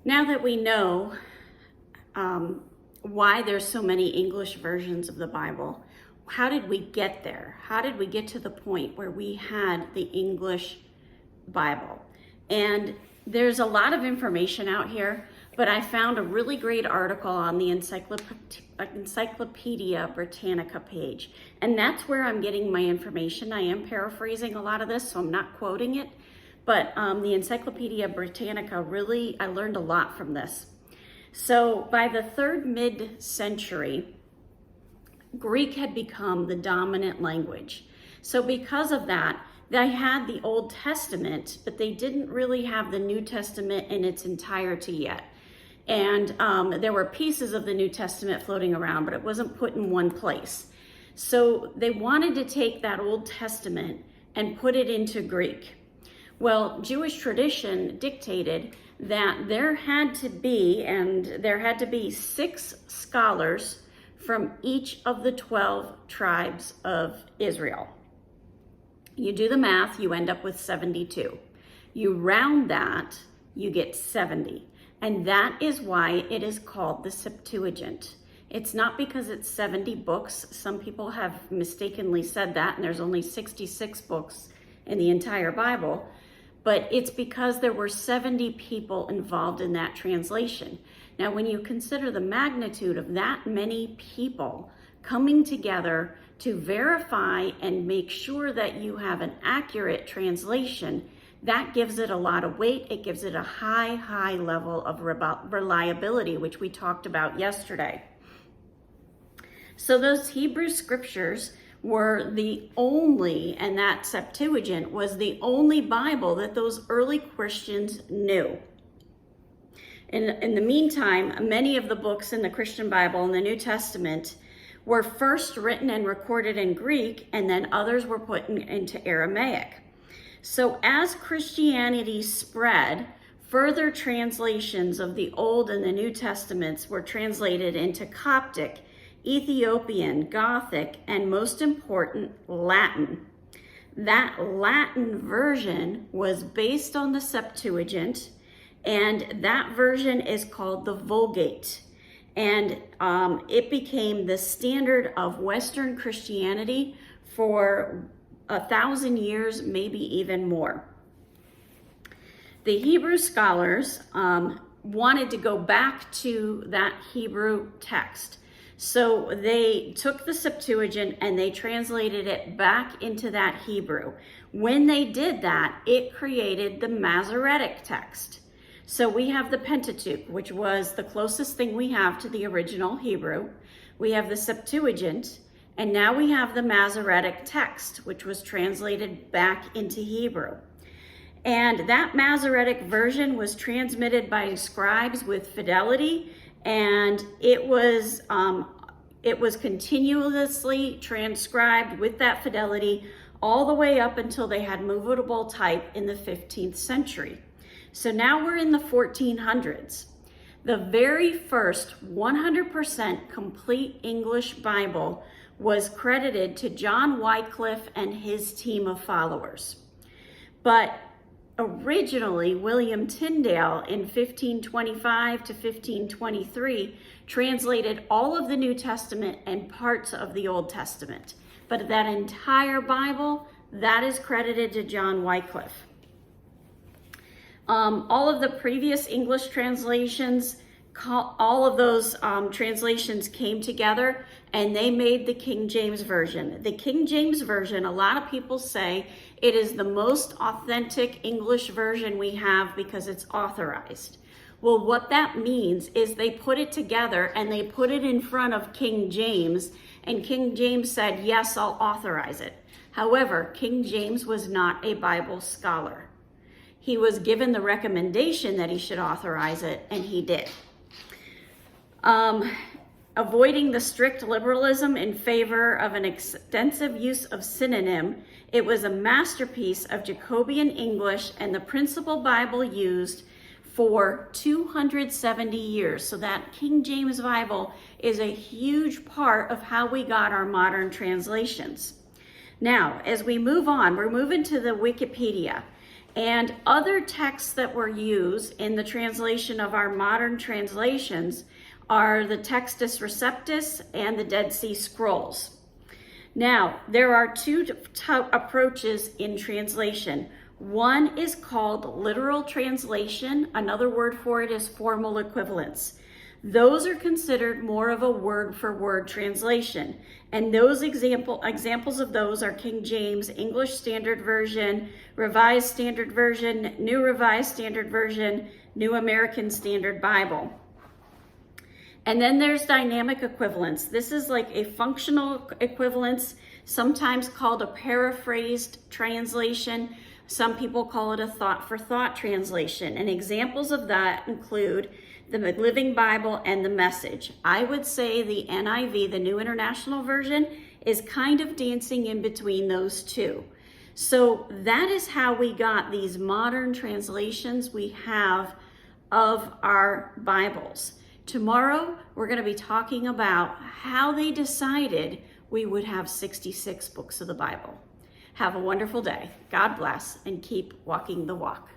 Now that we know why there's so many English versions of the Bible, how did we get there? How did we get to the point where we had the English Bible? And there's a lot of information out here, but I found a really great article on the Encyclopedia Britannica page. And that's where I'm getting my information. I am paraphrasing a lot of this, so I'm not quoting it. But the Encyclopedia Britannica, really, I learned a lot from this. So by the third mid-century, Greek had become the dominant language. So because of that, they had the Old Testament, but they didn't really have the New Testament in its entirety yet. And there were pieces of the New Testament floating around, but it wasn't put in one place. So they wanted to take that Old Testament and put it into Greek. Well, Jewish tradition dictated that there had to be 6 scholars from each of the 12 tribes of Israel. You do the math, you end up with 72. You round that, you get 70. And that is why it is called the Septuagint. It's not because it's 70 books. Some people have mistakenly said that, and there's only 66 books in the entire Bible. But it's because there were 70 people involved in that translation. Now, when you consider the magnitude of that many people coming together to verify and make sure that you have an accurate translation, that gives it a lot of weight. It gives it a high level of reliability, which we talked about yesterday. So those Hebrew scriptures were the only, and that Septuagint was the only Bible that those early Christians knew. In the meantime, many of the books in the Christian Bible and the New Testament were first written and recorded in Greek, and then others were put into Aramaic. So as Christianity spread, further translations of the Old and the New Testaments were translated into Coptic, Ethiopian, Gothic, and most important, Latin. That Latin version was based on the Septuagint, and that version is called the Vulgate. And it became the standard of Western Christianity for 1,000 years, maybe even more. The Hebrew scholars wanted to go back to that Hebrew text. So they took the Septuagint and they translated it back into that Hebrew. When they did that, it created the Masoretic text. So we have the Pentateuch, which was the closest thing we have to the original Hebrew. We have the Septuagint, and now we have the Masoretic text, which was translated back into Hebrew. And that Masoretic version was transmitted by scribes with fidelity, and it was continuously transcribed with that fidelity all the way up until they had movable type in the 15th century. So now we're in the 1400s. The very first 100% complete English Bible was credited to John Wycliffe and his team of followers. But originally, William Tyndale in 1525 to 1523 translated all of the New Testament and parts of the Old Testament. But that entire Bible, that is credited to John Wycliffe. All of the previous English translations, all of those translations came together and they made the King James Version. The King James Version, a lot of people say it is the most authentic English version we have because it's authorized. Well, what that means is they put it together and they put it in front of King James, and King James said, yes, I'll authorize it. However, King James was not a Bible scholar. He was given the recommendation that he should authorize it, and he did. Avoiding the strict liberalism in favor of an extensive use of synonym, it was a masterpiece of Jacobean English and the principal Bible used for 270 years. So that King James Bible is a huge part of how we got our modern translations. Now, as we move on, we're moving to the Wikipedia. And other texts that were used in the translation of our modern translations are the Textus Receptus and the Dead Sea Scrolls. Now, there are two approaches in translation. One is called literal translation. Another word for it is formal equivalence. Those are considered more of a word-for-word translation. And those examples of those are King James, English Standard Version, Revised Standard Version, New Revised Standard Version, New American Standard Bible. And then there's dynamic equivalence. This is like a functional equivalence, sometimes called a paraphrased translation. Some people call it a thought-for-thought translation. And examples of that include the Living Bible and the Message. I would say the NIV, the New International Version, is kind of dancing in between those two. So that is how we got these modern translations we have of our Bibles. Tomorrow, we're going to be talking about how they decided we would have 66 books of the Bible. Have a wonderful day. God bless, and keep walking the walk.